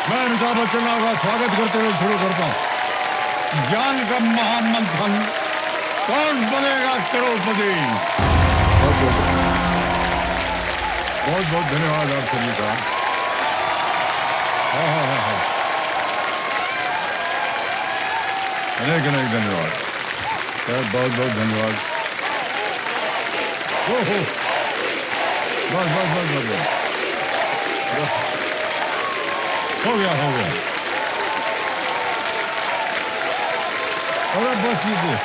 मैं अमिताभ बच्चन का स्वागत करते हुए शुरू करता हूँ। ज्ञान का महामंथन, कौन बनेगा करोड़पति। बहुत बहुत धन्यवाद आप सभी का। अनेक अनेक धन्यवाद सर, बहुत बहुत धन्यवाद। ओहो, बस बस बस बस हो गया हो गया। अरे बस लीजिए,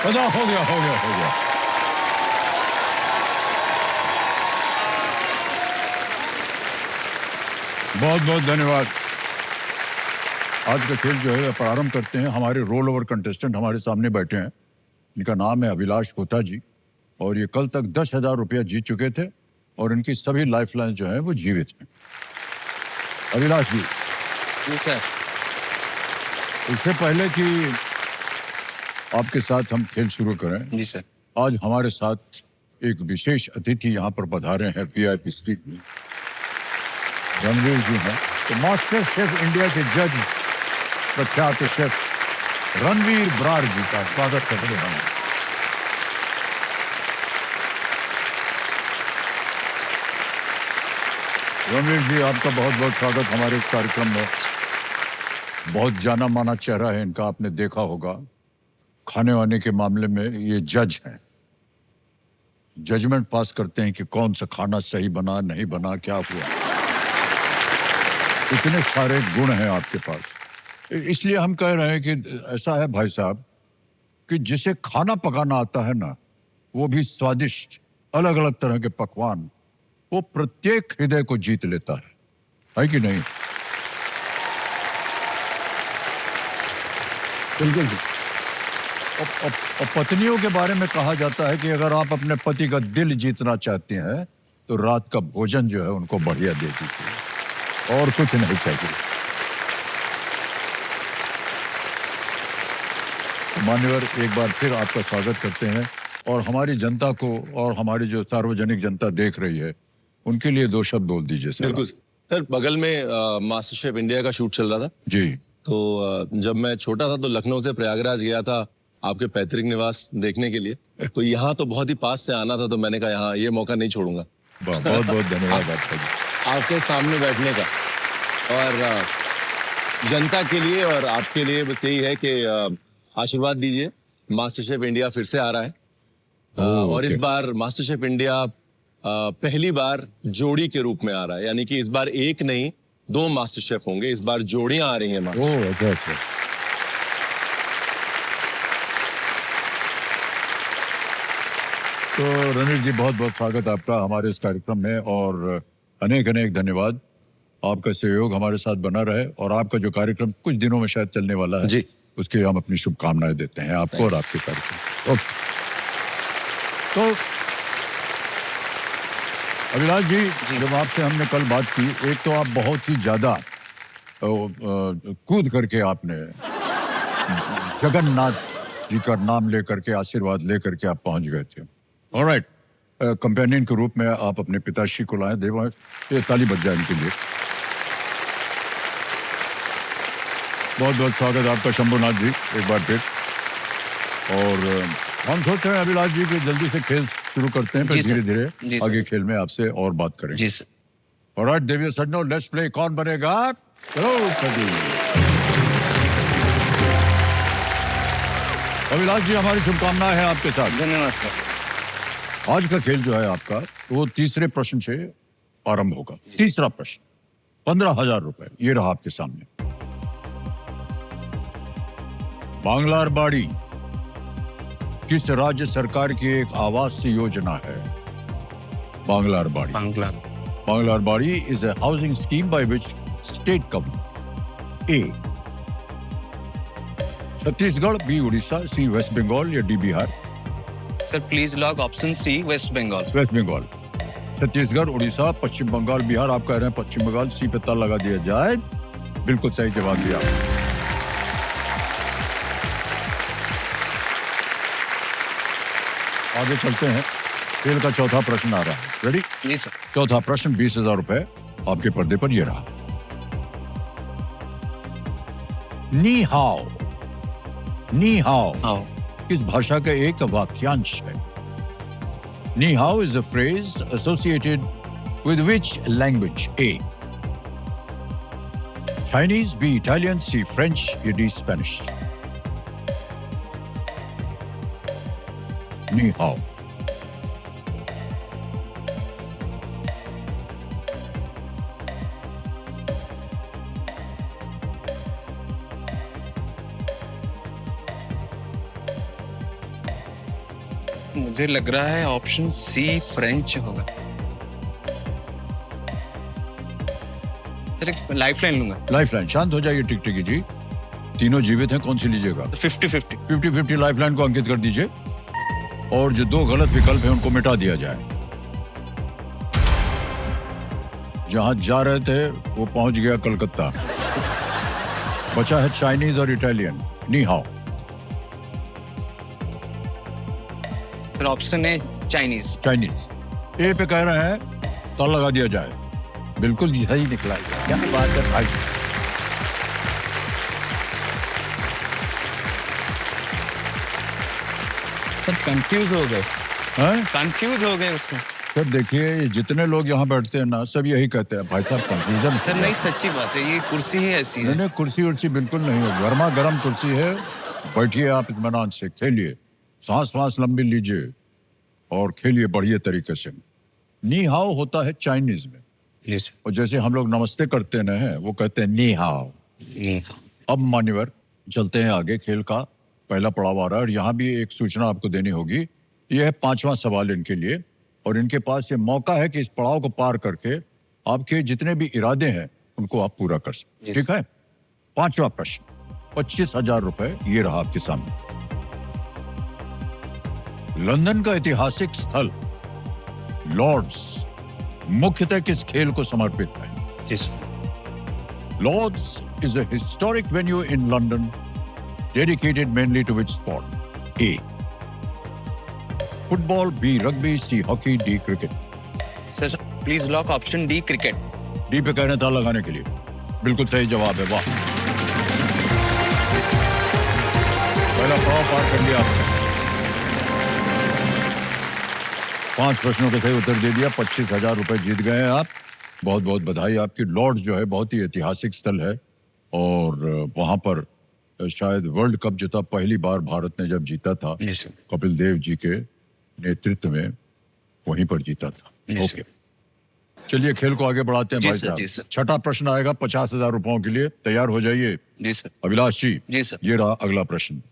अच्छा हो गया हो गया हो गया। बहुत बहुत धन्यवाद। आज का खेल जो है प्रारंभ करते हैं। हमारे रोल ओवर कंटेस्टेंट हमारे सामने बैठे हैं। इनका नाम है अभिलाष होता जी और ये कल तक 10,000 रुपया जीत चुके थे और इनकी सभी लाइफलाइन जो है वो जीवित हैं। अभिलाष जी। जी सर। इससे पहले कि आपके साथ हम खेल शुरू करें, जी सर, आज हमारे साथ एक विशेष अतिथि यहाँ पर पधारे हैं VIP सीट में। रणवीर जी हैं, तो मास्टर शेफ इंडिया के जज प्रख्यात शेफ रणवीर ब्रार जी का स्वागत करते हैं। रणवीर जी, आपका बहुत बहुत स्वागत हमारे इस कार्यक्रम में। बहुत जाना माना चेहरा है इनका, आपने देखा होगा। खाने वाने के मामले में ये जज हैं, जजमेंट पास करते हैं कि कौन सा खाना सही बना नहीं बना, क्या हुआ। इतने सारे गुण हैं आपके पास, इसलिए हम कह रहे हैं कि ऐसा है भाई साहब कि जिसे खाना पकाना आता है ना, वो भी स्वादिष्ट अलग अलग तरह के पकवान, वो प्रत्येक हृदय को जीत लेता है कि नहीं? बिल्कुल। और पत्नियों के बारे में कहा जाता है कि अगर आप अपने पति का दिल जीतना चाहते हैं तो रात का भोजन जो है उनको बढ़िया दे दीजिए, और कुछ नहीं चाहिए। मान्यवर, एक बार फिर आपका स्वागत करते हैं और हमारी जनता को और हमारी जो सार्वजनिक जनता देख रही है उनके लिए दो शब्द बोल दीजिए सर। बिल्कुल सर। बगल में मास्टर शेफ इंडिया का शूट चल रहा था जी। तो जब मैं छोटा था तो लखनऊ से प्रयागराज गया था आपके पैतृक निवास देखने के लिए। तो यहाँ तो बहुत ही पास से आना था, तो मैंने कहा यहाँ ये मौका नहीं छोड़ूंगा। बहुत बहुत धन्यवाद आपका जी। आपके सामने बैठने का, और जनता के लिए और आपके लिए बस यही है कि आशीर्वाद दीजिए। मास्टर शेफ इंडिया फिर से आ रहा है और इस बार मास्टर शेफ इंडिया पहली बार जोड़ी के रूप में आ रहा है, यानी कि इस बार एक नहीं 2 मास्टर शेफ होंगे। इस बार जोड़ियां आ रही हैं। अच्छा। तो रणवीर जी, बहुत बहुत स्वागत आपका हमारे इस कार्यक्रम में और अनेक अनेक धन्यवाद। आपका सहयोग हमारे साथ बना रहे और आपका जो कार्यक्रम कुछ दिनों में शायद चलने वाला है जी, उसके हम अपनी शुभकामनाएं देते हैं आपको और आपके कार्यक्रम। ओके। तो अभिलाष जी, जब आपसे हमने कल बात की, एक तो आप बहुत ही ज्यादा कूद करके आपने जगन्नाथ जी का नाम लेकर के, आशीर्वाद लेकर के आप पहुंच गए थे। ऑलराइट, कंपेनियन के रूप में आप अपने पिताश्री को लाए। देवा, ये ताली बज जाए इनके लिए। बहुत बहुत स्वागत आपका शंभुनाथ जी एक बार फिर। और हम सोचते हैं अभिलाष जी कि जल्दी से खेल शुरू करते हैं, फिर धीरे धीरे आगे खेल में आपसे और बात करेंगे। जी सर। ऑलराइट देविया सज्जनों, लेट्स प्ले कौन बनेगा करोड़पति। अभिलाष जी, हमारी शुभकामनाएं हैं आपके साथ। धन्यवाद सर। आज का खेल जो है आपका, वो तीसरे प्रश्न से आरंभ होगा। तीसरा प्रश्न 15,000 रुपए, ये रहा आपके सामने। बांग्लारबाड़ी किस राज्य सरकार की एक आवास योजना है? Banglarbari. Banglarbari is a housing scheme by which state government A. Chhattisgarh, B. Orissa, C. West Bengal या D. Bihar? Sir please lock option C, West Bengal. West Bengal. Chhattisgarh, Orissa, Paschim Bengal, Bihar. आप कह रहे हैं पश्चिम बंगाल। C पे ताला लगा दिया जाए। बिल्कुल सही जवाब दिया। आगे चलते हैं। खेल का चौथा प्रश्न आ रहा है। रेडी? जी सर। चौथा प्रश्न 20,000 रुपए आपके पर्दे पर ये रहा। नी हाओ, नी हाओ हाउ किस भाषा का एक वाक्यांश है? Ni hao is a phrase associated with which language? A Chinese, B Italian, C French, या डी स्पेनिश? Ni hao. मुझे लग रहा है ऑप्शन सी फ्रेंच होगा। सर एक लाइफलाइन लूंगा। लाइफलाइन। शांत हो जाइए टिकटिकी जी, तीनों जीवित हैं, कौन सी लीजिएगा? 50-50। 50-50 लाइफलाइन को अंकित कर दीजिए और जो दो गलत विकल्प हैं उनको मिटा दिया जाए। जहां जा रहे थे वो पहुंच गया कलकत्ता। बचा है चाइनीज और इटालियन। नी हाओ। फिर ऑप्शन है चाइनीज। चाइनीज। ए पे कह रहे हैं ताला लगा दिया जाए। बिल्कुल सही निकला। क्या बात है भाई। सर कंफ्यूज हो गए। हैं? कंफ्यूज हो गए उसमें। सर देखिए, जितने लोग यहाँ बैठते हैं ना, सब यही कहते हैं भाई साहब कंफ्यूजन। सर नहीं, सच्ची बात है, ये कुर्सी ही ऐसी है। नहीं, कुर्सी उर्सी बिल्कुल नहीं है, गर्मा गर्म कुर्सी है। बैठिए आप इत्मीनान से, खेलिए, सांस सांस लंबी लीजिए और खेलिए बढ़िया तरीके से। नी हाओ होता है चाइनीज में, जी सर। और जैसे हम लोग नमस्ते करते हैं वो कहते हैं नी हाओ। अब मान्यवर चलते हैं आगे। खेल का पहला पड़ाव आ रहा है और यहाँ भी एक सूचना आपको देनी होगी। यह है 5वां सवाल इनके लिए, और इनके पास ये मौका है कि इस पड़ाव को पार करके आपके जितने भी इरादे हैं उनको आप पूरा कर सकते। ठीक है? 5वां प्रश्न, 25,000 रुपए ये रहा आपके सामने। लंदन का ऐतिहासिक स्थल लॉर्ड्स मुख्यतः किस खेल को समर्पित है? जी sir. Lord's is a historic venue in London dedicated mainly to which sport? A. Football, B. Rugby, C. Hockey, D. Cricket. Sir please lock option D cricket. D पे कहना था लगाने के लिए। बिल्कुल सही जवाब है, वाह। पहला पड़ाव पार कर लिया आपने। 5 प्रश्नों के सही उत्तर दे दिया, 25,000 रुपए जीत गए हैं आप। बहुत बहुत बधाई आपकी। लॉर्ड्स जो है बहुत ही ऐतिहासिक स्थल है और वहां पर शायद वर्ल्ड कप जो था पहली बार भारत ने जब जीता था, जी सर। कपिल देव जी के नेतृत्व में वहीं पर जीता था। जी ओके, चलिए खेल को आगे बढ़ाते हैं जी भाई सर, जी साहब। सर। छठा प्रश्न आएगा 50,000 रुपयों के लिए, तैयार हो जाइए। जी सर। अभिलाष जी, जी सर। ये रहा अगला प्रश्न।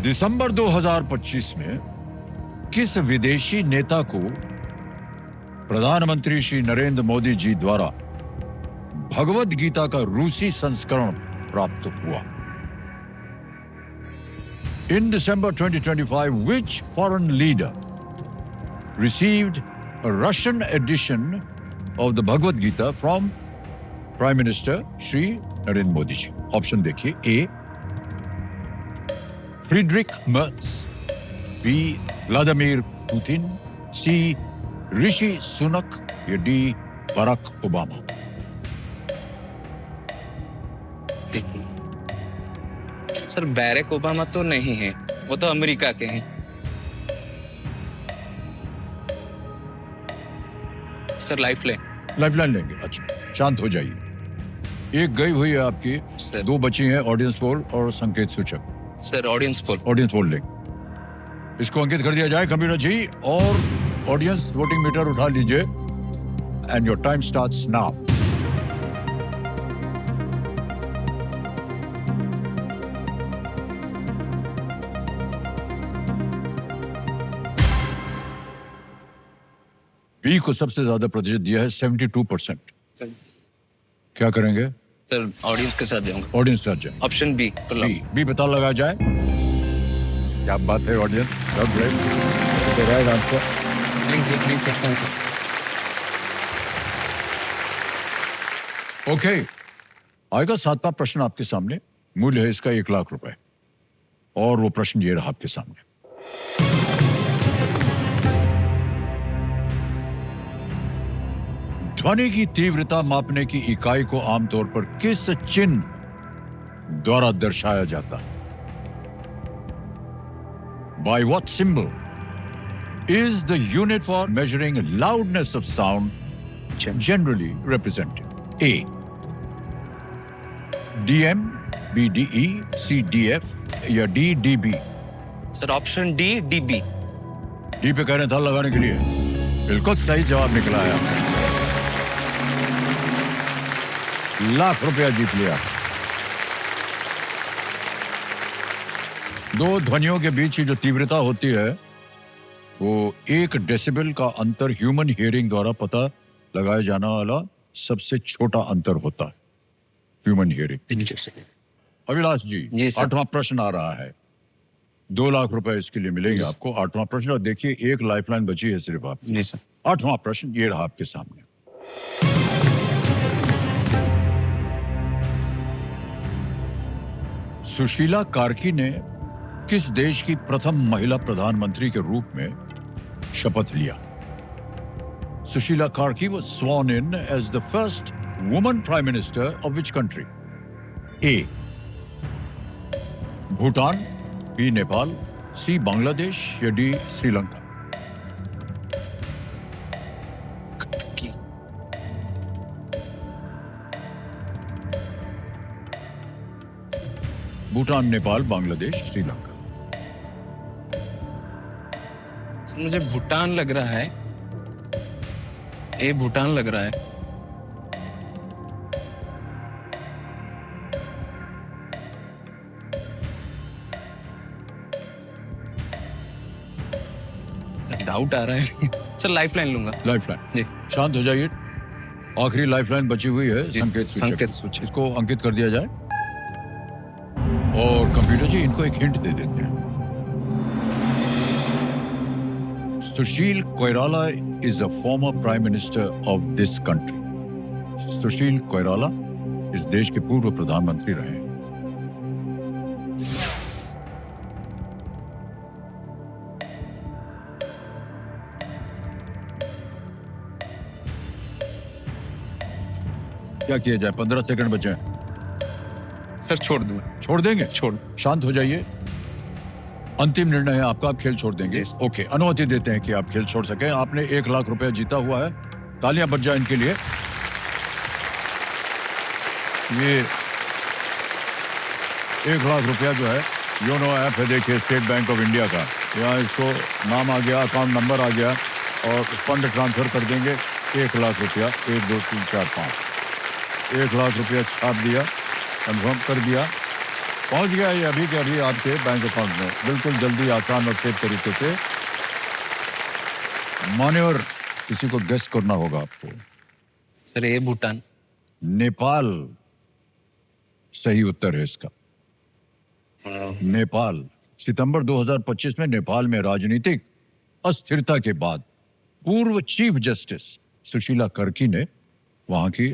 दिसंबर 2025 में किस विदेशी नेता को प्रधानमंत्री श्री नरेंद्र मोदी जी द्वारा भगवत गीता का रूसी संस्करण प्राप्त हुआ? In December 2025, which foreign leader received a Russian edition of the Bhagavad Gita from Prime Minister Shri Narendra Modi ji? Option देखिए। A. Friedrich Merz, B. Vladimir Putin, C. Rishi Sunak, या D. Barack Obama? Sir Barack Obama तो नहीं है, वो तो America के हैं। Sir lifeline. Lifeline लेंगे। अच्छा, शांत हो जाइए। एक गई हुई है आपकी, सर। 2 बची हैं, ऑडियंस पोल और संकेत सूचक। Sir audience poll. Audience poll लेंगे। इसको अंकित कर दिया जाए कंप्यूटर जी, और ऑडियंस वोटिंग मीटर उठा लीजिए and your time starts now. B को सबसे ज्यादा प्रतिशत दिया है, 72%। क्या करेंगे? सर ऑडियंस के साथ जाऊंगा। ऑडियंस का जाए। Option B. बी बता लगा जाए। क्या बात है audience, God bless. Right answer. Okay, आएगा 7वां प्रश्न आपके सामने। मूल्य है इसका 1 लाख रुपए। और वो प्रश्न ये रहा आपके सामने। ध्वनि की तीव्रता मापने की इकाई को आमतौर पर किस चिन्ह द्वारा दर्शाया जाता है? By what symbol is the unit for measuring loudness of sound generally represented? A. DM, B, DE, C, DF या D, DB? Sir option D dB. D पे कह रहे हैं था लगाने के लिए। बिल्कुल सही जवाब निकला है आपका। लाख रुपया जीत लिया। दो ध्वनियों के बीच की जो तीव्रता होती है वो 1 डेसिबल का अंतर ह्यूमन हियरिंग द्वारा पता लगाया जाने वाला सबसे छोटा अंतर होता है, ह्यूमन हियरिंग। अभिलाष जी, जी सर। 8वां प्रश्न आ रहा है। 2 लाख रुपए इसके लिए मिलेंगे आपको। 8वां प्रश्न, और देखिए 1 लाइफलाइन बची है सिर्फ आप। जी सर। 8वां प्रश्न ये रहा आपके सामने। सुशीला कार्की ने किस देश की प्रथम महिला प्रधानमंत्री के रूप में शपथ लिया? Sushila Karki was sworn in as the first woman prime minister of which country? A. Bhutan, B. Nepal, C. Bangladesh या D. श्रीलंका? भूटान, नेपाल, बांग्लादेश, श्रीलंका। मुझे भूटान लग रहा है। ए भूटान लग रहा है। डाउट आ रहा है। सर लाइफलाइन लूंगा। लाइफलाइन जी। शांत हो जाइए। आखिरी लाइफलाइन बची हुई है, जी, संकेत संकेत सूचक। सूचक। इसको अंकित कर दिया जाए। और कंप्यूटर जी इनको एक हिंट दे देते हैं। Sushil Koirala is a former prime minister of this country. Sushil Koirala इस देश के पूर्व प्रधानमंत्री रहे हैं। क्या किया जाए? 15 सेकंड बचे हैं। सर छोड़ दूंगा। छोड़ देंगे? छोड़। शांत हो जाइए। अंतिम निर्णय है आपका, आप खेल छोड़ देंगे? Yes. ओके, अनुमति देते हैं कि आप खेल छोड़ सके। आपने 1 लाख रुपया जीता हुआ है। तालियां बज जाए इनके लिए। ये 1 लाख रुपया जो है योनो ऐप है, देखिए स्टेट बैंक ऑफ इंडिया का। यहाँ इसको नाम आ गया, अकाउंट नंबर आ गया और फंड ट्रांसफर कर देंगे। 1 लाख रुपया, 1 2 3 4 5, 1 लाख रुपया छाप दिया, कंफर्म कर दिया, पहुंच गया ये अभी के अभी आपके बैंक अकाउंट में। बिल्कुल जल्दी, आसान और तेज तरीके से। मान्यवर, किसी को गेस करना होगा आपको। सर ये भूटान। नेपाल सही उत्तर है इसका। नेपाल। सितंबर 2025 में नेपाल में राजनीतिक अस्थिरता के बाद पूर्व चीफ जस्टिस सुशीला कार्की ने वहां की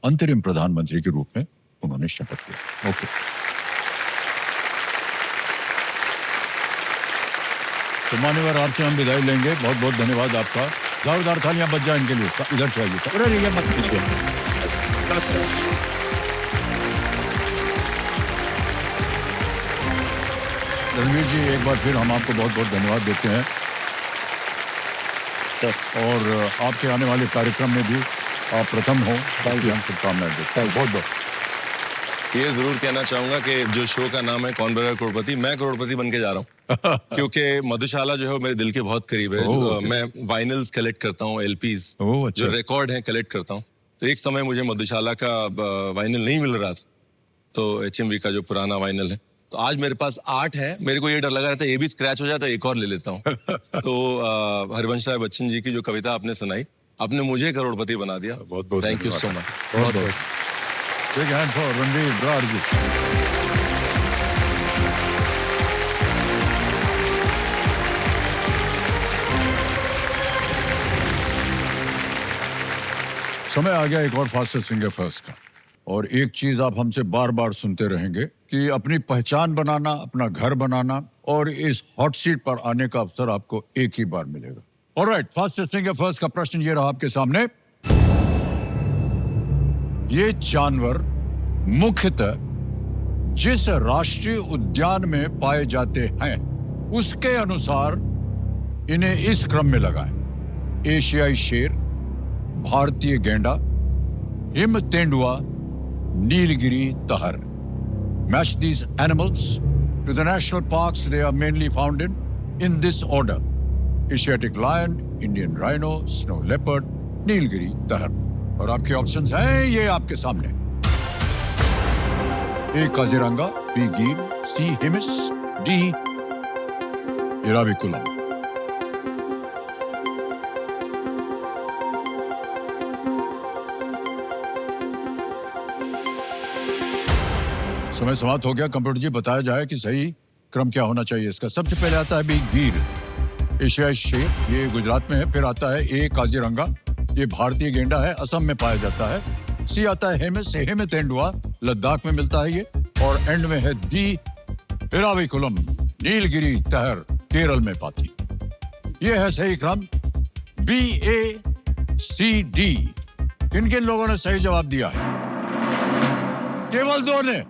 अंतरिम प्रधानमंत्री के रूप में उन्होंने शपथ लिया। ओके, तो मान्यवर आपसे हम विदाई लेंगे। बहुत बहुत धन्यवाद आपका। जोरदार तालियां बज जाए इनके लिए। इधर से आइए। अरे ये मत कीजिए। रणवीर जी, एक बार फिर हम आपको बहुत बहुत धन्यवाद देते हैं और आपके आने वाले कार्यक्रम में भी आप प्रथम हो, ताकि हम शुभकामनाएं देते हैं। बहुत बहुत ये जरूर कहना चाहूंगा कि जो शो का नाम है कौन बनेगा करोड़पति, मैं करोड़पति बन के जा रहा हूँ। क्योंकि मधुशाला जो है वो मेरे दिल के बहुत करीब है। मैं वाइनल्स कलेक्ट करता हूँ, एलपीज जो रिकॉर्ड हैं कलेक्ट करता हूँ। तो एक समय मुझे मधुशाला का वाइनल नहीं मिल रहा था, तो HMV का जो पुराना वाइनल है, तो आज मेरे पास 8 है। मेरे को ये डर लगा रहता है ये भी स्क्रैच हो जाए तो एक और ले लेता हूँ। तो हरिवंश राय बच्चन जी की जो कविता आपने सुनाई, आपने मुझे करोड़पति बना दिया। बहुत बहुत थैंक यू सो मच। बहुत बहुत big hand for Ranveer Brar ji. समय आ गया एक और फास्टेस्ट फिंगर फर्स्ट का। और एक चीज आप हमसे बार बार सुनते रहेंगे कि अपनी पहचान बनाना, अपना घर बनाना और इस हॉट सीट पर आने का अवसर आपको एक ही बार मिलेगा। ऑलराइट, फास्टेस्ट फिंगर फर्स्ट का प्रश्न ये रहा आपके सामने। ये जानवर मुख्यतः जिस राष्ट्रीय उद्यान में पाए जाते हैं उसके अनुसार इन्हें इस क्रम में लगाएं। एशियाई शेर, भारतीय गेंडा, हिम तेंदुआ, नीलगिरी तहर। Match these animals to the national parks they are mainly found in this order: Asiatic lion, Indian rhino, snow leopard, Nilgiri तहर। और आपके ऑप्शंस हैं ये आपके सामने। ए काजीरंगा, बी गीर, सी हिमिस, डी इराविकुलम। समय समाप्त हो गया। कंप्यूटर जी बताया जाए कि सही क्रम क्या होना चाहिए इसका। सबसे पहले आता है बी गीर, एशियाई शेर, ये गुजरात में है। फिर आता है ए काजीरंगा, ये भारतीय गेंडा है, असम में पाया जाता है। सी आता है हेमिस, हेम तेंदुआ, लद्दाख में मिलता है ये। और एंड में है दी इराविकुलम, नीलगिरी तहर, केरल में पाती। ये है सही क्रम। बी, ए, सी, डी। किन किन लोगों ने सही जवाब दिया है? केवल दो ने।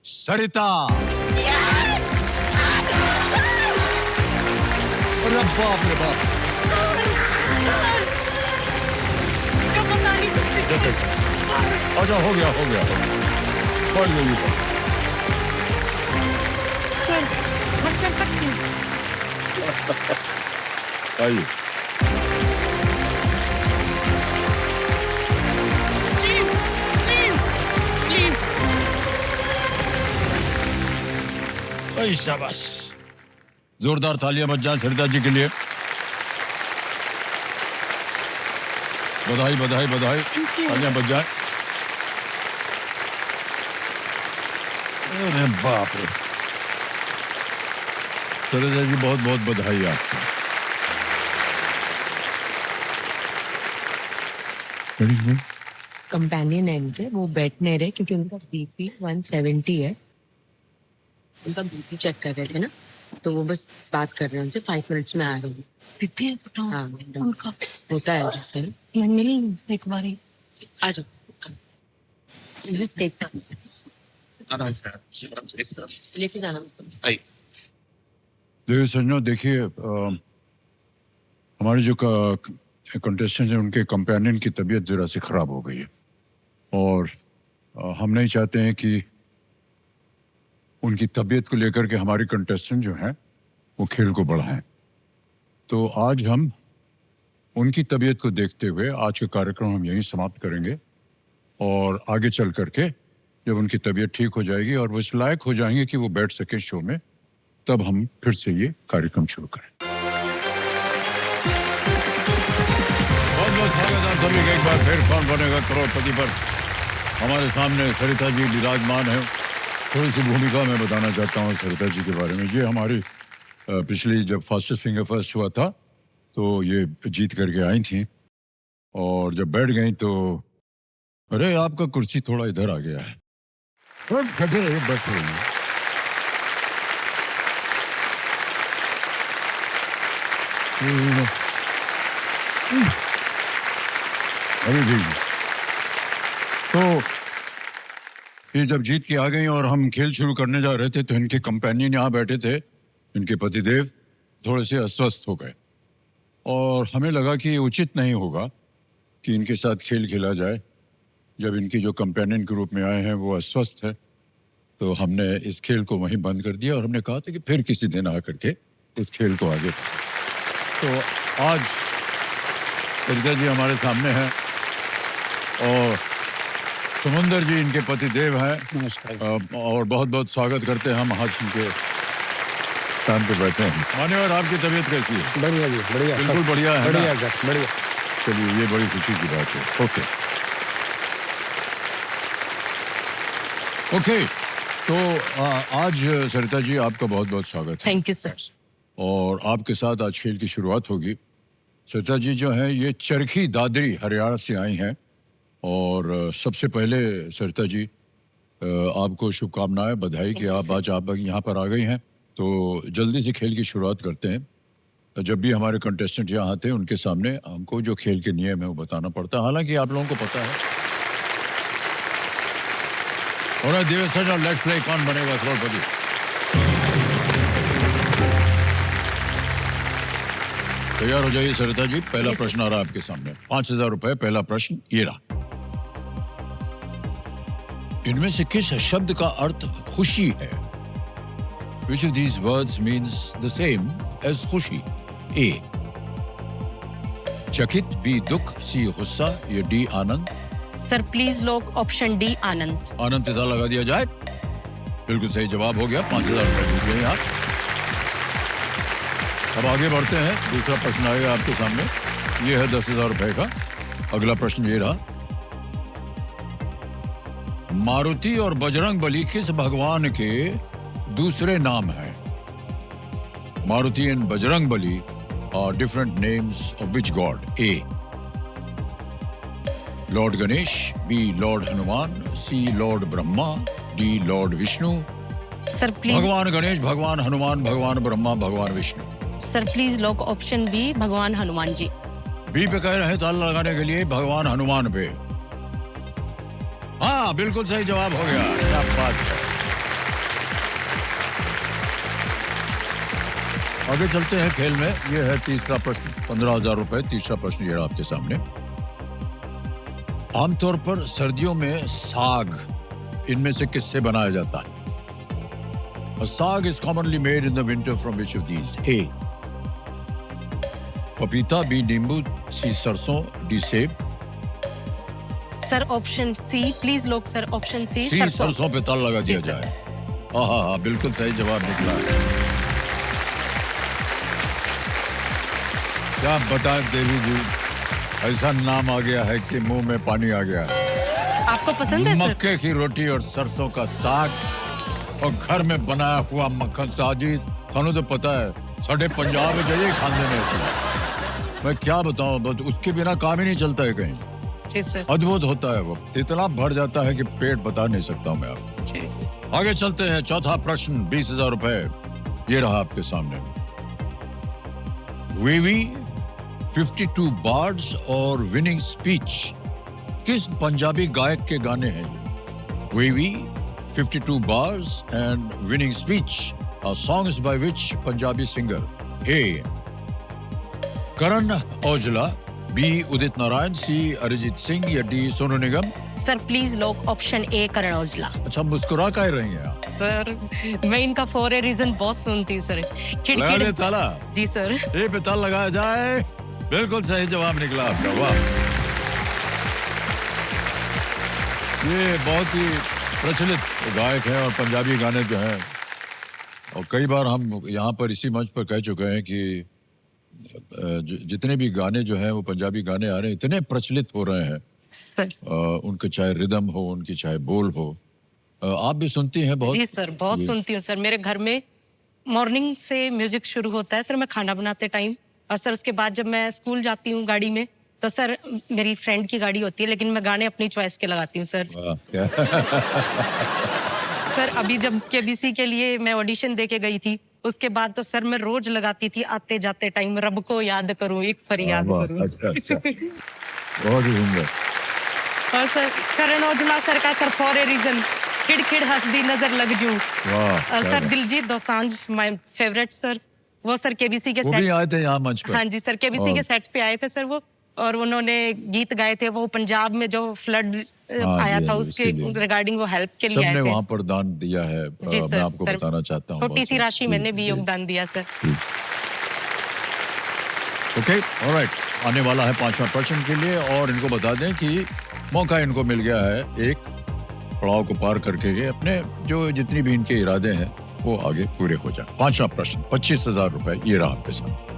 सरिता। अरे बाप रे बाप। अच्छा, हो गया हो गया। पढ़ लीजिए। सर, हम कर सकते हैं। आइए। ओए शाबाश। जोरदार तालियां बज जाएं सरिता जी के लिए। बधाई बधाई बधाई। तालियां बज जाएं। अरे बाप रे। सरिता जी बहुत बहुत बधाई आपको। कंपेनियन एंड है, वो बैठने रहे क्योंकि उनका बीपी 170 है। उनका बीपी चेक कर रहे थे ना, तो वो बस बात कर रहे हैं उनसे। 5 मिनट्स में आ रही हूँ। बीपी हाँ, उनका होता है सर। मैं मिल एक बारी। आ जाओ। Just take time. लेके जाना। देखिए सज्जनों, देखिए हमारे जो कंटेस्टेंट हैं उनके कंपेनियन की तबीयत ज़रा सी ख़राब हो गई है और हम नहीं चाहते हैं कि उनकी तबीयत को लेकर के हमारे कंटेस्टेंट जो हैं वो खेल को बढ़ाएं। तो आज हम उनकी तबीयत को देखते हुए आज का कार्यक्रम हम यहीं समाप्त करेंगे और आगे चल करके जब उनकी तबीयत ठीक हो जाएगी और वो इस लायक हो जाएंगे कि वो बैठ सके शो में, तब हम फिर से ये कार्यक्रम शुरू करें। बहुत बहुत स्वागत आप सभी का एक बार फिर कौन बनेगा करोड़पति पर। हमारे सामने सरिता जी विराजमान है। थोड़ी सी भूमिका मैं बताना चाहता हूँ सरिता जी के बारे में। ये हमारी पिछली जब फास्टेस्ट फिंगर फर्स्ट हुआ था तो ये जीत करके आई थी और जब बैठ गई तो अरे आपका कुर्सी थोड़ा इधर आ गया है। बैठे रहिए, बैठ रहिए। अभी ठीक है। तो ये जब जीत के आ गई और हम खेल शुरू करने जा रहे थे तो इनके कंपेनियन यहाँ बैठे थे। इनके पतिदेव थोड़े से अस्वस्थ हो गए और हमें लगा कि ये उचित नहीं होगा कि इनके साथ खेल खेला जाए जब इनकी जो कंपेनियन के रूप में आए हैं वो अस्वस्थ है। तो हमने इस खेल को वहीं बंद कर दिया और हमने कहा था कि फिर किसी दिन आ करके उस खेल को आगे। तो आज सरिता जी हमारे सामने हैं और समुंदर जी इनके पतिदेव हैं और बहुत बहुत स्वागत करते हैं हम। आज इनके स्थान पे बैठे हैं। मान्यवर, आपकी तबीयत कैसी है? बढ़िया जी, बढ़िया, बिल्कुल बढ़िया है ना? बढ़िया बढ़िया। चलिए, ये बड़ी खुशी की बात है। ओके तो आज सरिता जी आपका बहुत बहुत स्वागत है। Thank you sir. और आपके साथ आज खेल की शुरुआत होगी। सरिता जी जो हैं ये चरखी दादरी हरियाणा से आई हैं और सबसे पहले सरिता जी आपको शुभकामनाएं, बधाई कि आप यहाँ पर आ गई हैं। तो जल्दी से खेल की शुरुआत करते हैं। जब भी हमारे कंटेस्टेंट यहाँ आते हैं उनके सामने हमको जो खेल के नियम है वो बताना पड़ता है, हालांकि आप लोगों को पता है। और देवेश लेट्स प्ले कौन बनेगा करोड़पति। तैयार हो जाइए सरिता जी, पहला प्रश्न आ रहा है आपके सामने। 5,000 रुपए। पहला प्रश्न ये रहा। इनमें से किस शब्द का अर्थ खुशी है? Which of these words means the same as खुशी? A. चकित, B. दुख, C. गुस्सा, या D. आनंद? सर प्लीज लोग ऑप्शन डी आनंद। आनंद तिथा लगा दिया जाए। बिल्कुल सही जवाब हो गया। 5,000 रुपए जीत गए आप। अब आगे बढ़ते हैं। दूसरा प्रश्न आएगा आपके सामने, ये है 10,000 रुपए का। अगला प्रश्न ये रहा। मारुति और बजरंग बली किस भगवान के दूसरे नाम हैं? Maruti and Bajrang Bali are different names of which god? A. Lord Ganesh, B. Lord Hanuman, C. Lord Brahma, D. Lord Vishnu? Sir please. भगवान गणेश, भगवान हनुमान, भगवान ब्रह्मा, भगवान विष्णु? सर प्लीज लोग ऑप्शन बी भगवान हनुमान जी। बी पे कह रहे हैं ताला लगाने के लिए भगवान हनुमान पे। हाँ, बिल्कुल सही जवाब हो गया। क्या बात है। आगे चलते हैं खेल में। यह है तीसरा प्रश्न। 15,000 रुपए। तीसरा प्रश्न ये रहा आपके सामने। आमतौर पर सर्दियों में साग इनमें से किससे बनाया जाता है? A saag is commonly made in the winter from which of these? A. पपीता, B. नींबू, C. सरसों, D. सेब? सर ऑप्शन सी प्लीज लोग। सर ऑप्शन सी सी सरसों पे ताला लगा दिया जाए। हाँ, बिल्कुल सही जवाब निकला। क्या बताएं देवी जी, ऐसा नाम आ गया है कि मुंह में पानी आ गया। आपको पसंद है सर? मक्के की रोटी और सरसों का साग और घर में बनाया हुआ मक्खन साजी। थानू तो पता है साढ़े पंजाब में जाइए खाने में से। मैं क्या बताऊं, बस उसके बिना काम ही नहीं चलता है कहीं। जी सर। अद्भुत होता है वो, इतना भर जाता है कि पेट बता नहीं सकता हूं मैं आपको। आगे चलते हैं। चौथा प्रश्न। 20,000 रुपए ये रहा आपके सामने। वेवी 52 बार्ड्स और विनिंग स्पीच किस पंजाबी गायक के गाने हैं? Wavy 52 bars and winning speech are songs by which Punjabi singer? A. Karan Aujla, B. Udit Narayan, C. Arijit Singh, या D. Sonu Nigam? Sir please लोग ऑप्शन ए करण औजला। अच्छा, मुस्कुरा का रही हैं आप? सर मैं इनका फॉर ए रीजन बहुत सुनती हूँ सर। लगा दे ताला। जी सर। ए पे ताला लगाया जाए। बिल्कुल सही जवाब निकला आपका। वाह, ये बहुत ही प्रचलित गायक हैं और पंजाबी गाने जो हैं, और कई बार हम यहाँ पर इसी मंच पर कह चुके हैं कि जितने भी गाने जो हैं वो पंजाबी गाने आ रहे हैं, इतने प्रचलित हो रहे हैं सर। उनके चाहे रिदम हो, उनकी चाहे बोल हो। आप भी सुनती हैं बहुत? जी सर, बहुत सुनती हूँ सर। मेरे घर में मॉर्निंग से म्यूजिक शुरू होता है सर, मैं खाना बनाते टाइम। और सर उसके बाद जब मैं स्कूल जाती हूँ गाड़ी में, तो सर मेरी फ्रेंड की गाड़ी होती है, लेकिन मैं गाने अपनी चॉइस के लगाती हूँ सर। सर अभी जब केबीसी के लिए मैं ऑडिशन दे के गई थी, उसके बाद तो सर मैं रोज लगाती थी आते जाते टाइम, रब को याद करूं, एक फरियाद करूं। अच्छा। बहुत ही सुंदर। और सर करण औजला सर का सर फॉर ए रीजन, खिड़ हंसदी नजर लग जू। वाह। और sir Diljit Dosanjh my favourite sir, वो सर केबीसी के वो सेट भी आए थे यहाँ मंच पर। हाँ जी सर, केबीसी के सेट पे आए थे सर वो, और उन्होंने गीत गाए थे। वो पंजाब में जो फ्लड आया था उसके रिगार्डिंग वो हेल्प के लिए आए थे। सबने वहाँ पर दान दिया है। जी मैं सर, आपको बताना चाहता हूँ। छोटी सी राशि मैंने भी योगदान दिया सर। Okay, alright. आने वाला है 5वां प्रश्न के लिए, और इनको बता दें कि मौका इनको मिल गया है एक पड़ाव को पार करके अपने जो जितनी भी इनके इरादे हैं वो आगे पूरे हो जाए। 5वां प्रश्न। 25,000 रुपए ये रहा आपके साथ।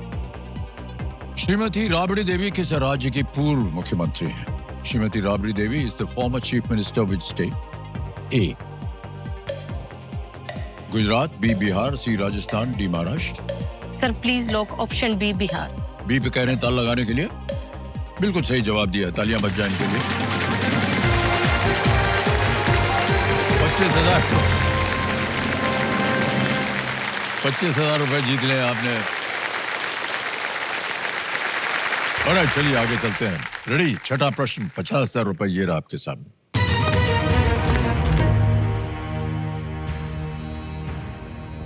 श्रीमती राबड़ी देवी किस राज्य की पूर्व मुख्यमंत्री हैं? Shrimati Rabri Devi is the former chief minister of which state? A. Gujarat, B. Bihar, C. Rajasthan, D. Maharashtra? Sir please लोग ऑप्शन बी बिहार। बी पे कह रहे हैं ताल लगाने के लिए। बिल्कुल सही जवाब दिया। तालियां बज जाए इनके लिए। 25,000 25,000 रुपए जीत ले आपने। और चलिए आगे चलते हैं। रेडी? छठा प्रश्न, 50,000 रुपए ये रहा आपके सामने।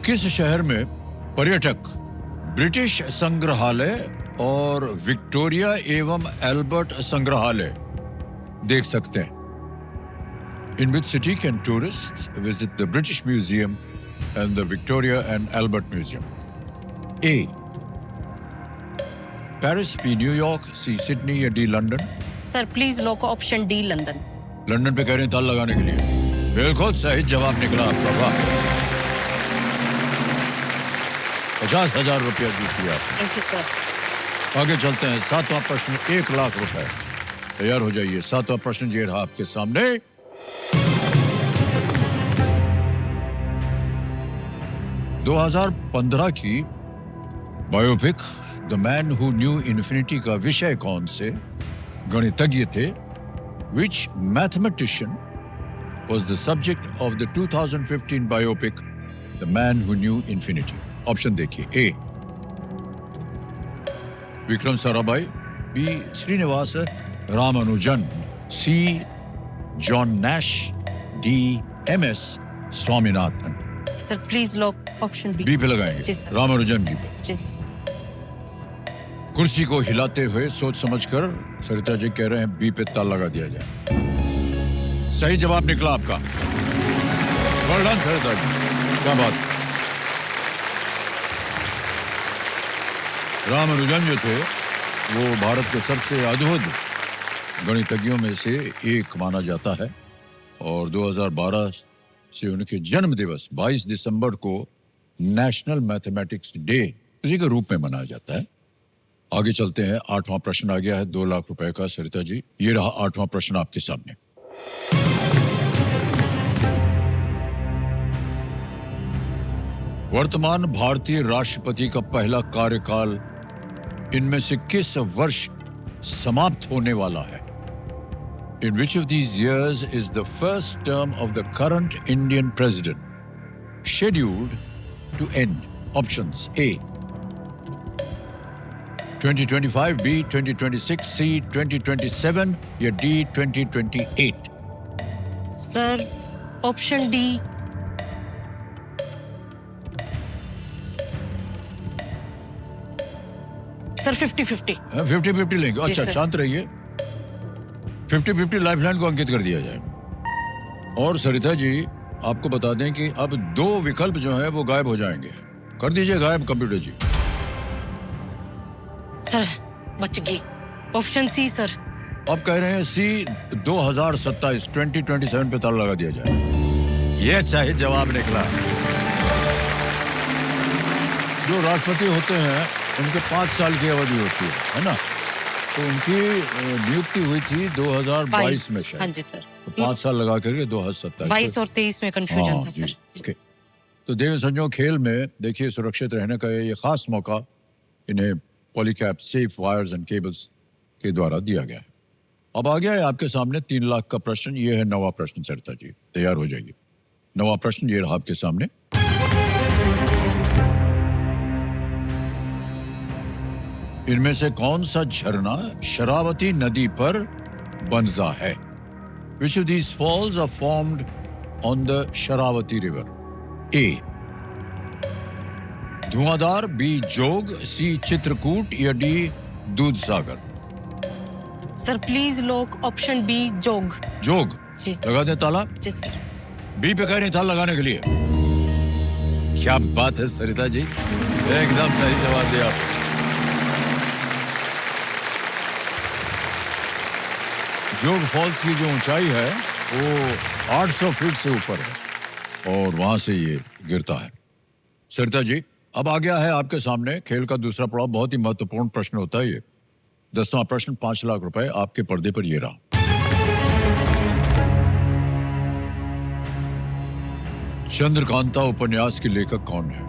किस शहर में पर्यटक ब्रिटिश संग्रहालय और विक्टोरिया एवं एल्बर्ट संग्रहालय देख सकते हैं? In which city can tourists visit the British Museum and the Victoria and Albert Museum? A. Paris, B. New York, C. Sydney या D. London? सर प्लीज लो को ऑप्शन डी लंदन। लंदन पे कह रहे हैं ताल लगाने के लिए। बिल्कुल सही जवाब निकला आपका, वाह। 50,000 रुपया जीत लिया आपने। Thank you sir. आगे चलते हैं। 7वां प्रश्न, 1 लाख रुपए। तैयार हो जाइए। 7वां प्रश्न ये रहा आपके सामने। 2015 की biopic the man who knew infinity का विषय कौन से गणितज्ञ थे? Which mathematician was the subject of the 2015 biopic the man who knew infinity? Option देखिए। A. Vikram Sarabhai, B. Srinivasa Ramanujan, C. John Nash, D. MS Swaminathan. Sir please lock option B. B पे लगाएंगे। जी sir. Ramanujan जी पे। जी। कुर्सी को हिलाते हुए सोच समझकर सरिता जी कह रहे हैं बी पे ताल लगा दिया जाए। सही जवाब निकला आपका। वेल डन सरिता जी, क्या बात। रामानुजन जो थे वो भारत के सबसे अद्भुत गणितज्ञों में से एक माना जाता है और 2012 से उनके जन्म दिवस 22 दिसंबर को नेशनल मैथमेटिक्स डे के रूप में मनाया जाता है। आगे चलते हैं। 8वां प्रश्न आ गया है 2 लाख रुपए का। सरिता जी, ये रहा 8वां प्रश्न आपके सामने। वर्तमान भारतीय राष्ट्रपति का पहला कार्यकाल इनमें से किस वर्ष समाप्त होने वाला है? In which of these years is the first term of the current Indian president scheduled to end? Options: A. 2025, B. 2026, C. 2027 या D. 2028? Sir option D. Sir 50-50। 50-50 लेंगे। जी अच्छा, सर। शांत रहिए। 50-50 लाइफलाइन को अंकित कर दिया जाए। और सरिता जी, आपको बता दें कि अब 2 विकल्प जो हैं वो गायब हो जाएंगे। कर दीजिए गायब कंप्यूटर जी। सर बच गई। Option C sir. अब कह रहे हैं सी 2027 पे ताला लगा दिया जाए। ये चाहे जवाब निकला। जो राष्ट्रपति होते हैं उनके 5 साल की अवधि होती है ना? तो उनकी नियुक्ति हुई थी 2022 में शायद। हाँ जी सर। तो 5 साल लगा करके 2027। 22 और 23 में कंफ्यूजन हाँ, था जी, सर। ओके। तो देव संजो खेल में देखिए सुरक्षित रहने का ये खास मौका इन्हें Polycab safe wires and cables के द्वारा दिया गया है। अब आ गया है आपके सामने 3 लाख का प्रश्न। ये है 9वां प्रश्न। सरिता जी, तैयार हो जाइए। 9वां प्रश्न ये रहा आपके सामने। इनमें से कौन सा झरना शरावती नदी पर बनता है? Which of these falls are formed on the Sharavati river? A. Dhuandhar, B. जोग, C. चित्रकूट या D. दूधसागर? सर प्लीज लोग ऑप्शन बी जोग। जोग जी। लगा दें ताला। जी सर। बी पे कह रहे हैं ताला लगाने के लिए। क्या बात है सरिता जी, एकदम सही जवाब दिया आपने। जोग फॉल्स की जो ऊंचाई है वो 800 फीट से ऊपर है और वहां से ये गिरता है। सरिता जी, अब आ गया है आपके सामने खेल का दूसरा पड़ाव। बहुत ही महत्वपूर्ण प्रश्न होता है ये। 10वां प्रश्न, 5 लाख रुपए आपके पर्दे पर ये रहा। चंद्रकांता उपन्यास के लेखक कौन है,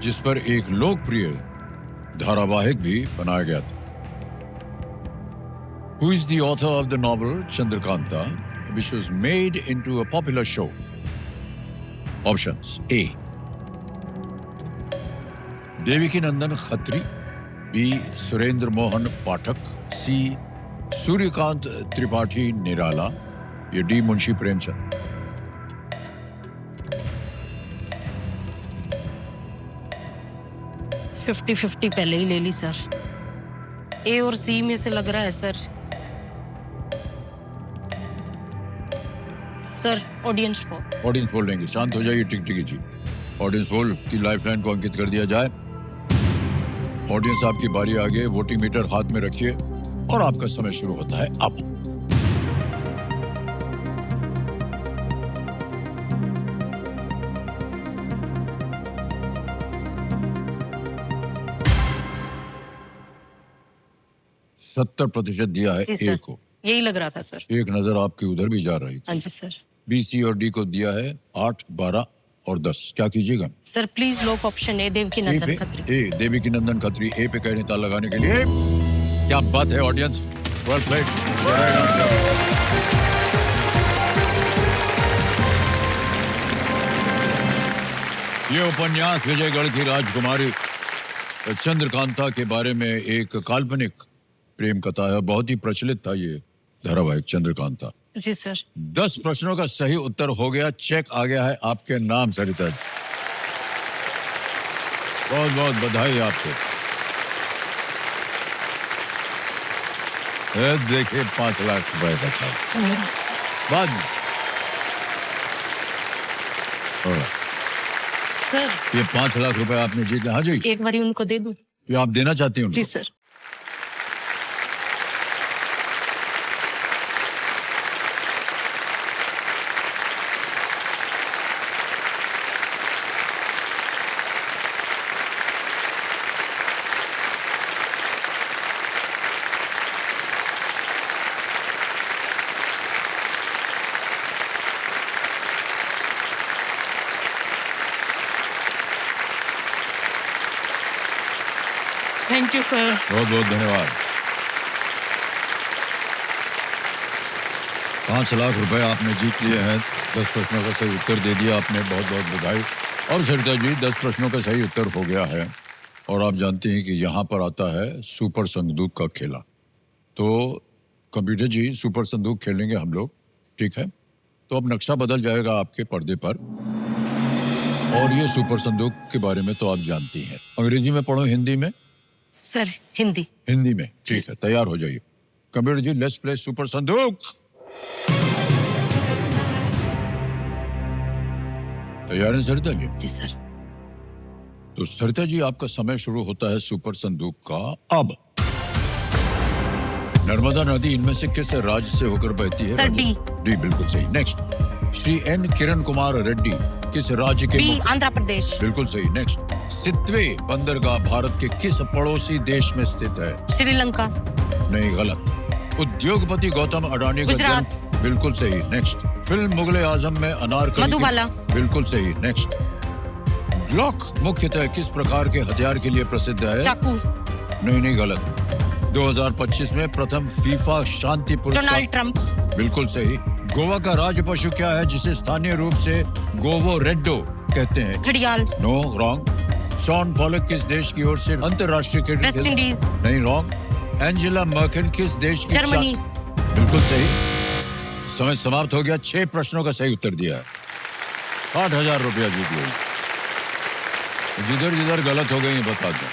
जिस पर एक लोकप्रिय धारावाहिक भी बनाया गया था? Who is the author of the novel Chandrakanta, which was made into a popular show? Options: A. देविकी Nandan Khatri, B. Surendra Mohan Pathak, C. Suryakant Tripathi Nirala, या D. मुंशी प्रेमचंद। फिफ्टी 50 पहले ही ले ली सर। ए और सी में से लग रहा है sir. Sir audience poll. Audience poll लेंगे। शांत हो जाइए टिकटिकी जी। ऑडियंस पोल की लाइफलाइन को अंकित कर दिया जाए। ऑडियंस आपकी बारी आ गई। वोटिंग मीटर हाथ में रखिए और आपका समय शुरू होता है अब। सत्तर प्रतिशत दिया है जी ए सर, को। यही लग रहा था सर। एक नजर आपकी उधर भी जा रही हाँ थी। जी सर। बी, सी और डी को दिया है 8, 12 और 10। क्या कीजिएगा? Sir please lock option A, Devaki ए नंदन पे, खत्री। ए देविकी नंदन खत्री ए पे कहने ताल लगाने के लिए। क्या बात है ऑडियंस, वेल प्लेड। ये उपन्यास विजयगढ़ की राजकुमारी चंद्रकांता के बारे में एक काल्पनिक प्रेम कथा है। बहुत ही प्रचलित था ये धारावाहिक चंद्रकांता। जी सर। 10 प्रश्नों का सही उत्तर हो गया। चेक आ गया है आपके नाम सरिता जी। बहुत बहुत बधाई आपको। देखिए 5 लाख रुपए का था बाद में। Alright, सर ये 5 लाख रुपए आपने जीते। हाँ जी, एक बारी उनको दे दूं? ये आप देना चाहती हैं उनको? जी सर। Thank you sir. बहुत बहुत धन्यवाद। 5 लाख रुपए आपने जीत लिए हैं। 10 प्रश्नों का सही उत्तर दे दिया आपने। बहुत बहुत बधाई। और सरिता जी 10 प्रश्नों का सही उत्तर हो गया है। और आप जानते हैं कि यहाँ पर आता है सुपर संदूक का खेला। तो कंप्यूटर जी सुपर संदूक खेलेंगे हम लोग, ठीक है? तो अब नक्शा बदल जाएगा आपके पर्दे पर। और ये सुपर संदूक के बारे में तो आप जानती हैं। अंग्रेजी में पढ़ो, हिंदी में? सर हिंदी। हिंदी में, ठीक है। तैयार हो जाइए computer ji. Let's play super Sandook. तैयार है सरिता जी? जी सर। तो सरिता जी आपका समय शुरू होता है सुपर संदूक का अब। नर्मदा नदी इनमें से किस राज्य से होकर बहती है? Sir D. डी बिल्कुल सही। नेक्स्ट। श्री एन किरण कुमार रेड्डी किस राज्य के? बी आंध्र प्रदेश। बिल्कुल सही। नेक्स्ट। सितवे बंदरगाह भारत के किस पड़ोसी देश में स्थित है? श्रीलंका। नहीं, गलत। उद्योगपति गौतम अडानी का गुजरात। जन्म? बिल्कुल सही। नेक्स्ट। फिल्म मुगले आजम में अनारकली मधुबाला। बिल्कुल सही। नेक्स्ट। ग्लॉक मुख्यतः किस प्रकार के हथियार के लिए प्रसिद्ध है? चाकू। नहीं, गलत। 2025 में प्रथम फीफा शांति पुरस्कार? Donald Trump. बिल्कुल सही। गोवा का राज्य पशु क्या है जिसे स्थानीय रूप से गोवो रेड्डो कहते हैं? घड़ियाल। No, wrong. शॉन पॉलक किस देश की ओर से अंतरराष्ट्रीय क्रिकेट? West Indies. नहीं, रॉन्ग। एंजेला मर्केल किस देश की? जर्मनी। बिल्कुल सही। समय समाप्त हो गया। 6 प्रश्नों का सही उत्तर दिया है। 60,000 रुपया जीत गई। जिधर जिधर गलत हो गई बता दो।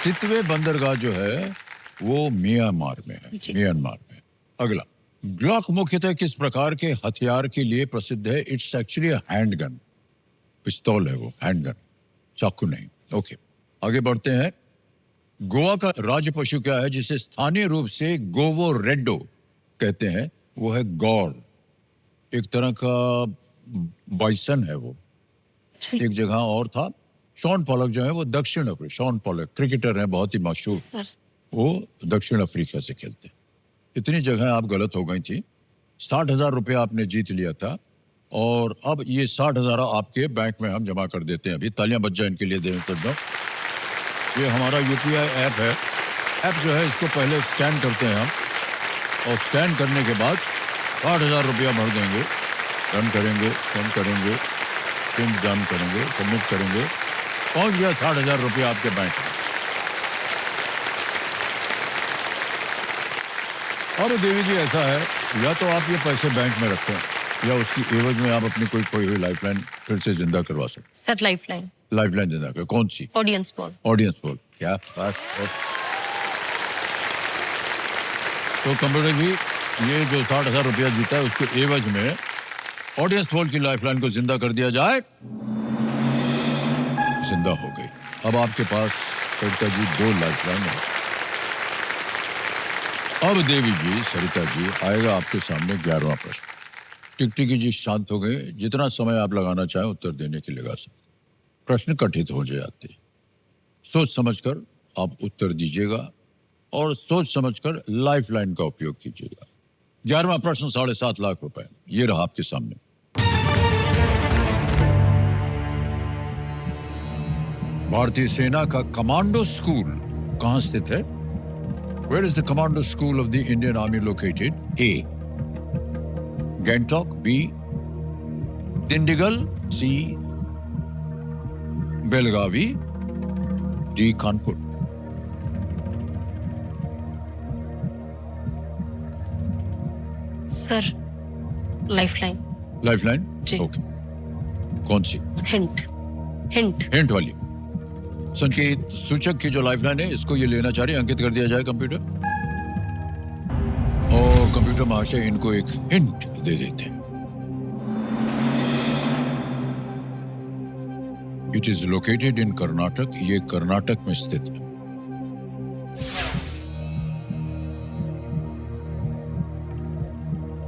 सितवे बंदरगाह जो है वो म्यांमार में है। म्यांमार में। अगला। ग्लॉक मुख्यतः किस प्रकार के हथियार के लिए प्रसिद्ध है? It's actually handgun. पिस्तौल है वो, हैंडगन, चाकू नहीं। ओके, आगे बढ़ते हैं। गोवा का राज्य पशु क्या है जिसे स्थानीय रूप से गोवो रेड्डो कहते हैं? वो है गौर। एक तरह का बाइसन है वो। एक जगह और था। शॉन पॉलक जो है वो दक्षिण अफ्रीका, शॉन पॉलक क्रिकेटर हैं, बहुत ही मशहूर। सर वो दक्षिण अफ्रीका से खेलते हैं। इतनी जगह आप गलत हो गई थी। 60,000 रुपया आपने जीत लिया था और अब ये 60,000 आपके बैंक में हम जमा कर देते हैं। अभी तालियां बज जाए इनके लिए देने कर दो। ये हमारा यूपीआई ऐप है। ऐप जो है इसको पहले स्कैन करते हैं हम और स्कैन करने के बाद 60,000 रुपया भर देंगे। रन करेंगे, रन करेंगे, पिन डन करेंगे, सबमिट करेंगे, पहुंच गया 60,000 रुपया आपके बैंक में। और देवी जी ऐसा है, या तो आप ये पैसे बैंक में रखें या उसकी एवज में आप अपनी कोई खोई हुई लाइफलाइन फिर से जिंदा करवा सकते। सर लाइफलाइन लाइफलाइन जिंदा कर, कौन सी? Audience poll. Audience poll. क्या बात है। तो कंप्यूटर जी, ये जो 60,000 रुपया जीता है उसके एवज में ऑडियंस पोल की लाइफलाइन को जिंदा कर दिया जाए। जिंदा हो गई। अब आपके पास सरिता जी 2 लाइफलाइन है। अब देवी जी, सरिता जी, आएगा आपके सामने 11वां प्रश्न। टिकटिकी जी शांत हो गए। जितना समय आप लगाना चाहें उत्तर देने के लिए लगा सकते। प्रश्न कथित हो जाते, सोच समझकर आप उत्तर दीजिएगा और सोच समझकर लाइफलाइन का उपयोग कीजिएगा। 11वां प्रश्न 7.5 लाख रुपए, ये रहा आपके सामने। भारतीय सेना का कमांडो स्कूल कहां स्थित है? Where is the commando school of the Indian Army located? A. Gangtok. B. Dindigal. C. Belgavi. D. Kanpur. Sir lifeline. Lifeline? जी। ओके। कौन सी? Hint hint. हिंट वाली संकेत सूचक की जो लाइफलाइन है, इसको ये लेना चाह रहे हैं, अंकित कर दिया जाए कंप्यूटर। और कंप्यूटर महाशय इनको एक हिंट दे देते हैं। It is located in Karnataka. ये कर्नाटक में स्थित है।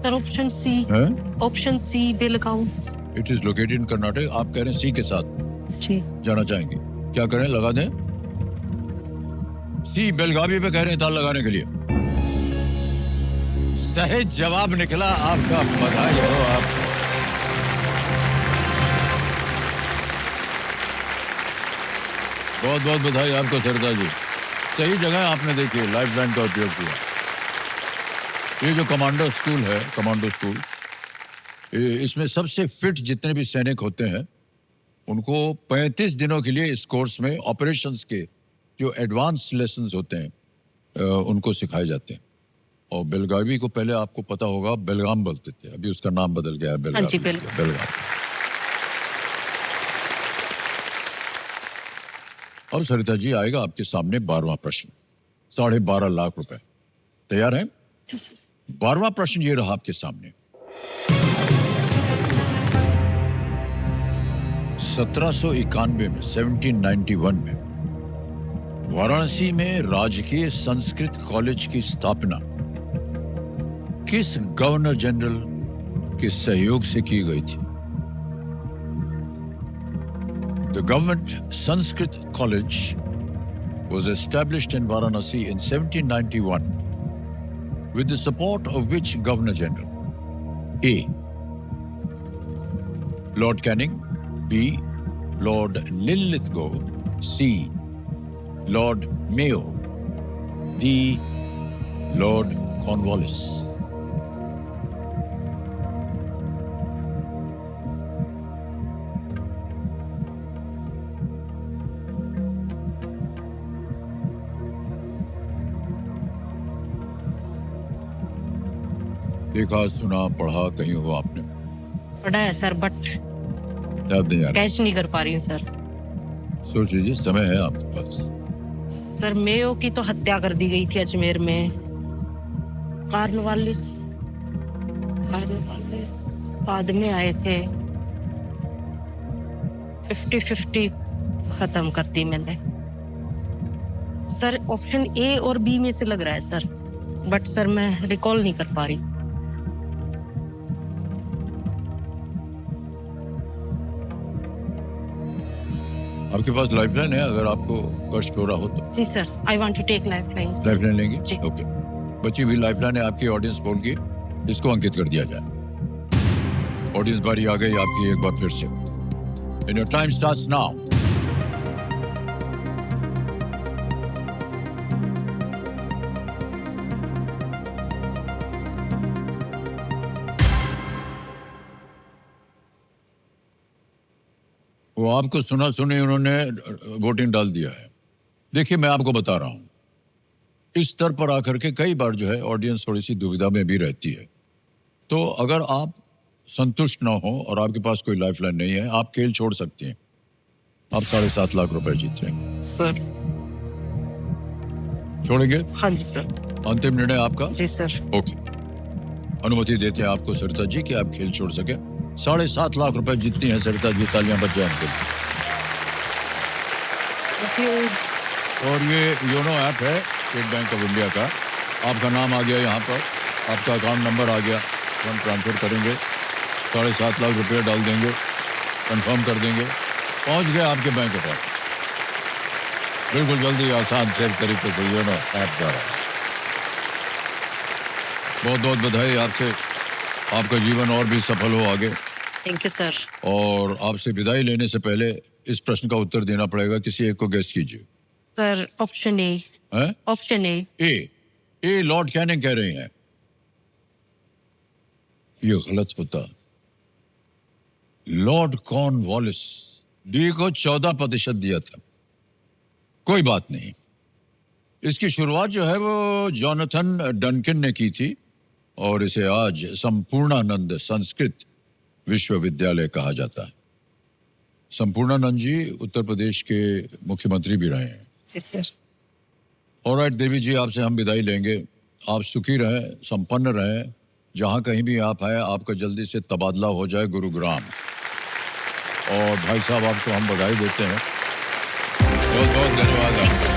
Sir option C. है? Option C Belgaum. It is located in Karnataka. आप कह रहे हैं सी के साथ जी। जाना चाहेंगे, क्या करें, लगा दें? सी बेलगावी पे कह रहे हैं ताल लगाने के लिए। सही जवाब निकला आपका, बधाई हो आप। बहुत बहुत बधाई आपको सरिता जी। सही जगह आपने देखी, लाइफलाइन का उपयोग किया। ये जो कमांडो स्कूल है, कमांडो स्कूल, इसमें सबसे फिट जितने भी सैनिक होते हैं उनको 35 दिनों के लिए इस कोर्स में ऑपरेशंस के जो एडवांस लेसन्स होते हैं उनको सिखाए जाते हैं। और बेलगावी को पहले आपको पता होगा बेलगाम बोलते थे, अभी उसका नाम बदल गया है बेलगावी। हाँ जी, बेलगाम। और सरिता जी, आएगा आपके सामने 12वां प्रश्न, 12.5 लाख रुपए। तैयार हैं? 12वां प्रश्न ये रहा आपके सामने। 1791 में 1791 में वाराणसी में राजकीय संस्कृत कॉलेज की स्थापना किस गवर्नर जनरल के सहयोग से की गई थी? The government Sanskrit College was established in Varanasi in 1791 with the support of which Governor General? A. Lord Canning. B. Lord Linlithgow. C. Lord Mayo. D. Lord Cornwallis. देखा, सुना, पढ़ा कहीं हो आपने? पढ़ा है सर, बट याद नहीं आ रहा। कैच नहीं कर पा रही हूँ सर। सोच लीजिए, समय है आपके पास। सर मेयो की तो हत्या कर दी गई थी अजमेर में। कार्नवालिस बाद में आए थे। 50-50 खत्म कर दी मैंने। सर ऑप्शन ए और बी में से लग रहा है सर, बट सर मैं रिकॉल नहीं कर पा रही। आपके पास लाइफलाइन है, अगर आपको कष्ट हो रहा हो तो। जी sir, I want to take lifeline. Lifeline लेंगे? जी। ओके। बची हुई लाइफलाइन है आपकी ऑडियंस पोल की, इसको अंकित कर दिया जाए। ऑडियंस बारी आ गई आपकी एक बार फिर से। And your time starts now. वो आपको सुना सुनी उन्होंने वोटिंग डाल दिया है। देखिए मैं आपको बता रहा हूँ, इस स्तर पर आकर के कई बार जो है ऑडियंस थोड़ी सी दुविधा में भी रहती है। तो अगर आप संतुष्ट ना हो और आपके पास कोई लाइफलाइन नहीं है, आप खेल छोड़ सकते हैं। आप 7.5 लाख रुपए जीत रहे हैं। सर। छोड़ेंगे? हाँ जी सर। अंतिम निर्णय आपका? जी सर। ओके, अनुमति देते हैं आपको सरिता जी कि आप खेल छोड़ सके। 7.5 लाख रुपए जीतती हैं सरिता जी, तालियां बज जाए उनके लिए। और ये योनो ऐप है स्टेट बैंक ऑफ इंडिया का। आपका नाम आ गया यहाँ पर, आपका अकाउंट नंबर आ गया, फंड ट्रांसफर करेंगे, 7.5 लाख रुपये डाल देंगे, कंफर्म कर देंगे, पहुँच गए आपके बैंक अकाउंट। बिल्कुल जल्दी, आसान से तरीके से योनो ऐप द्वारा। बहुत बहुत बधाई आपसे, आपका जीवन और भी सफल हो आगे। Thank you sir. और आपसे विदाई लेने से पहले इस प्रश्न का उत्तर देना पड़ेगा, किसी एक को गेस कीजिए। Sir option A. हैं? Option A. A Lord Canning कह रही हैं। ये गलत होता। Lord Cornwallis. डी को 14% दिया था। कोई बात नहीं, इसकी शुरुआत जो है वो जोनाथन डनकिन ने की थी और इसे आज संपूर्णानंद संस्कृत विश्वविद्यालय कहा जाता है। संपूर्णानंद जी उत्तर प्रदेश के मुख्यमंत्री भी रहे हैं। जी सर। ऑलराइट देवी जी, आपसे हम विदाई लेंगे। आप सुखी रहें, संपन्न रहें, जहाँ कहीं भी आप हैं आपका जल्दी से तबादला हो जाए गुरुग्राम। और भाई साहब आपको हम बधाई देते हैं, बहुत बहुत धन्यवाद आपका।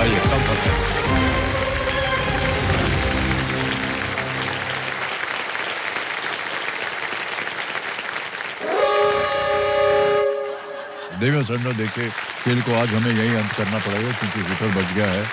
आइए कम करते हैं। देवियों सर, देखिए खेल को आज हमें यही अंत करना पड़ेगा क्योंकि विफल बच गया है।